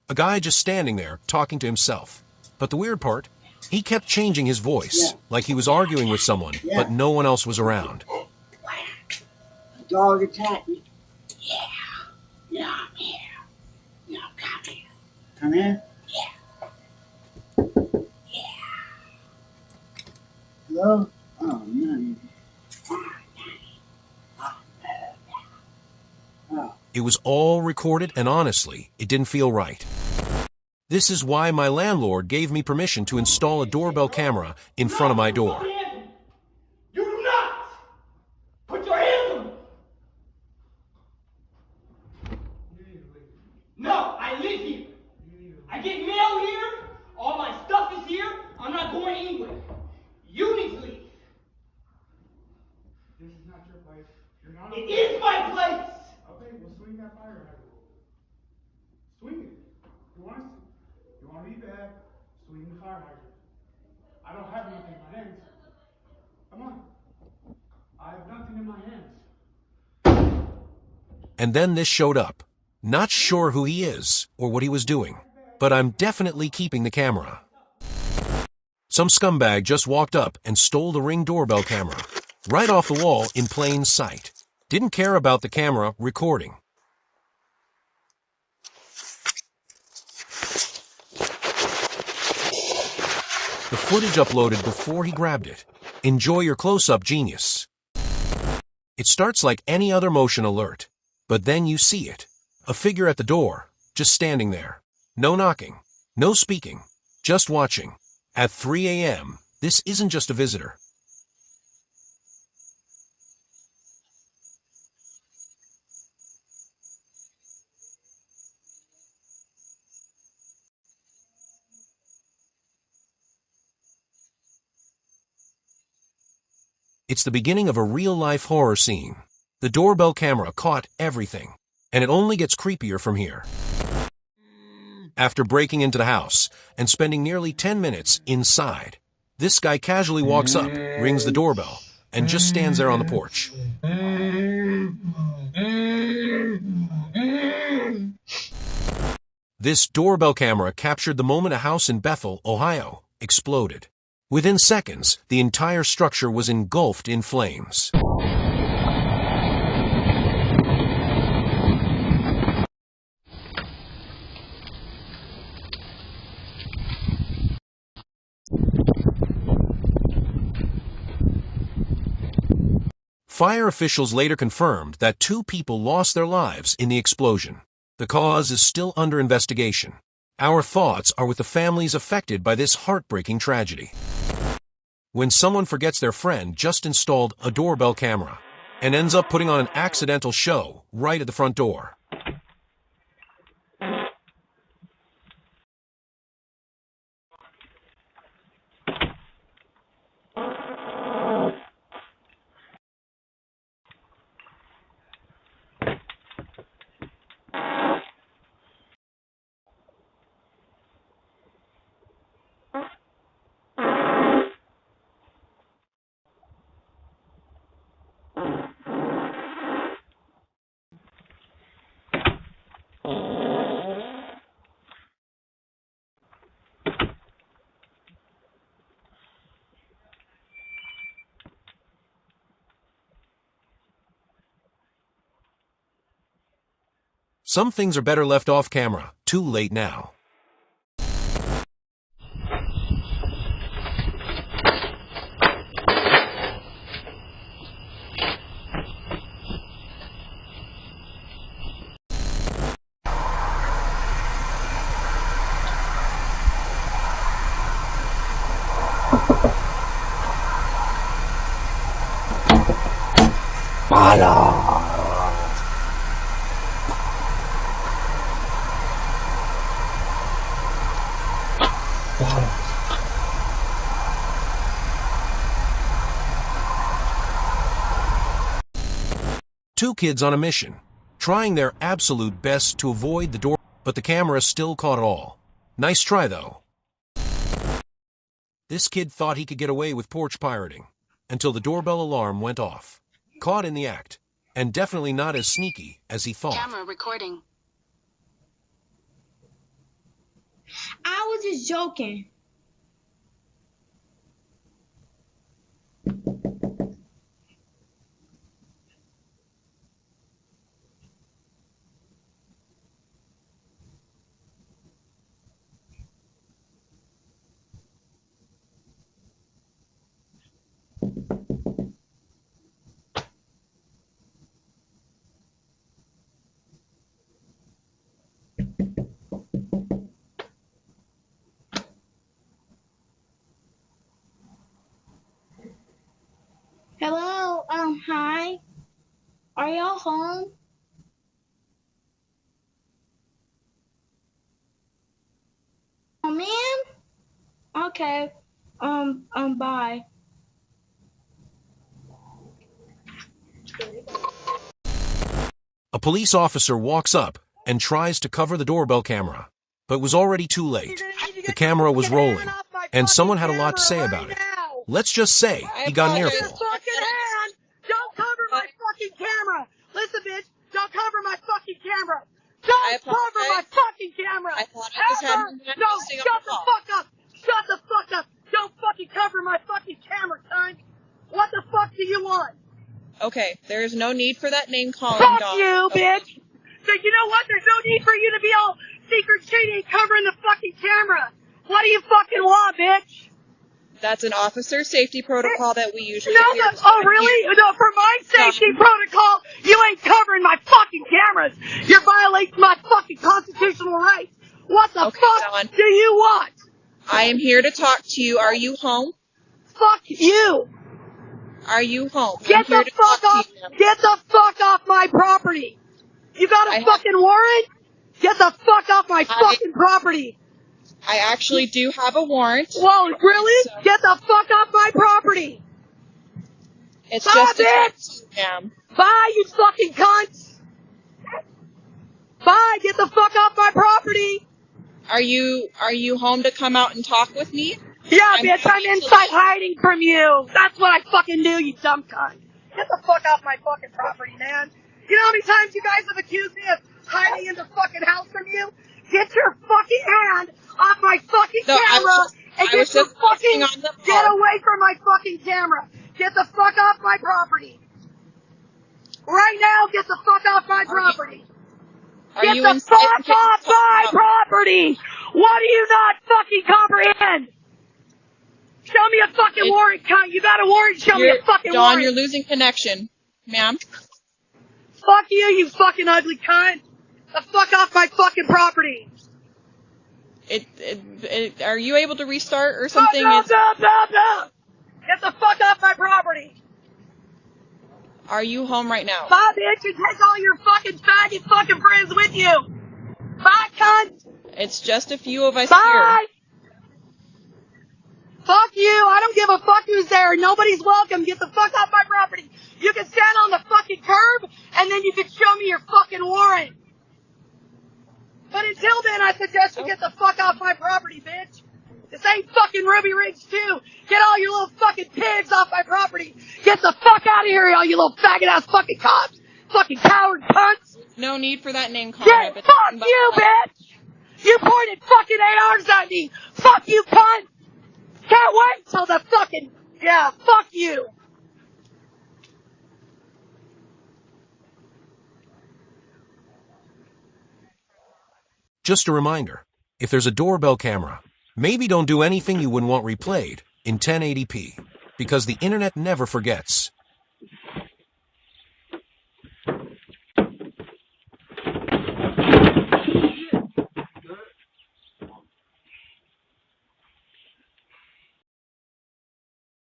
A guy just standing there, talking to himself. But the weird part, he kept changing his voice, like he was arguing with someone, but no one else was around. A dog attacked me. Yeah. No, I'm here. No, come here. Come here? Yeah. Hello? Oh, no. It was all recorded, and honestly, it didn't feel right. This is why my landlord gave me permission to install a doorbell camera in front of my door. You do not! Put your hands on me! No, I live here. I get mail here. All my stuff is here. I'm not going anywhere. You need to leave. This is not your place. It is my place! Okay, well swing that fire hydrant. Swing it. You want to be bad, swing the fire hydrant. I don't have anything in my hands. Come on. I have nothing in my hands. And then this showed up. Not sure who he is or what he was doing, but I'm definitely keeping the camera. Some scumbag just walked up and stole the Ring doorbell camera, right off the wall in plain sight. Didn't care about the camera recording. The footage uploaded before he grabbed it. Enjoy your close-up, genius. It starts like any other motion alert, but then you see it. A figure at the door, just standing there. No knocking, no speaking, just watching. At 3 a.m., this isn't just a visitor. It's the beginning of a real-life horror scene. The doorbell camera caught everything, and it only gets creepier from here. After breaking into the house and spending nearly 10 minutes inside, this guy casually walks up, rings the doorbell, and just stands there on the porch. This doorbell camera captured the moment a house in Bethel, Ohio, exploded. Within seconds, the entire structure was engulfed in flames. Fire officials later confirmed that 2 people lost their lives in the explosion. The cause is still under investigation. Our thoughts are with the families affected by this heartbreaking tragedy. When someone forgets their friend just installed a doorbell camera and ends up putting on an accidental show right at the front door. Some things are better left off camera. Too late now. Two kids on a mission, trying their absolute best to avoid the door, but the camera still caught it all. Nice try, though. This kid thought he could get away with porch pirating, until the doorbell alarm went off. Caught in the act, and definitely not as sneaky as he thought. Camera recording. just joking. Hello, hi. Are y'all home? Oh, man? Okay. Bye. A police officer walks up and tries to cover the doorbell camera, but was already too late. The camera was rolling, and someone had a lot to say about it. Let's just say he got an earful. Fucking hand! Don't cover my fucking camera! Listen, bitch, don't cover my fucking camera! Don't cover my fucking camera! I thought I was having a No, shut the fuck up! Shut the fuck up! Don't fucking cover my fucking camera, cunt! What the fuck do you want? Okay, there is no need for that name calling, Fuck dog. you, bitch! So you know what? There's no need for you to be all secret shady covering the fucking camera! What do you fucking want, bitch? That's an officer safety protocol that we usually No, adhere to. oh really? No, for my safety protocol, you ain't covering my fucking cameras. You're violating my fucking constitutional rights. What the fuck Dawn. do you want? I am here to talk to you. Are you home? Fuck you. Are you home? Get I'm here the to fuck talk off. to you. Get the fuck off my property. You got a fucking warrant? Get the fuck off my fucking property. I actually do have a warrant. Whoa, really? Get the fuck off my property. It's Bye, just a bitch. ma'am. Bye, you fucking cunts. Bye, get the fuck off my property. Are you home to come out and talk with me? Yeah, bitch, I'm inside hiding from you. That's what I fucking do, you dumb cunt. Get the fuck off my fucking property, man. You know how many times you guys have accused me of hiding in the fucking house from you? Get your fucking hand off my fucking camera and get your fucking, get away from my fucking camera. Get the fuck off my property. Right now, get the fuck off my property. Get the fuck off my property. What do you not fucking comprehend? Show me a fucking warrant, cunt. You got a warrant? Show me a fucking Dawn, warrant. you're losing connection, ma'am. Fuck you, you fucking ugly cunt. The fuck off my fucking property. Are you able to restart or something? No. Get the fuck off my property. Are you home right now? Bye, bitch, and take all your fucking faggot fucking friends with you. Bye, cunt. It's just a few of us Bye. here. Fuck you. I don't give a fuck who's there. Nobody's welcome. Get the fuck off my property. You can stand on the fucking curb, and then you can show me your fucking warrant. But until then, I suggest you get the fuck off my property, bitch. This ain't fucking Ruby Ridge 2. Get all your little fucking pigs off my property. Get the fuck out of here, all you little faggot-ass fucking cops. Fucking coward cunts. No need for that name calling. Yeah, fuck you, bitch. You pointed fucking ARs at me. Fuck you, cunt. Can't wait till the fucking, yeah, fuck you. Just a reminder, if there's a doorbell camera, maybe don't do anything you wouldn't want replayed in 1080p, because the internet never forgets.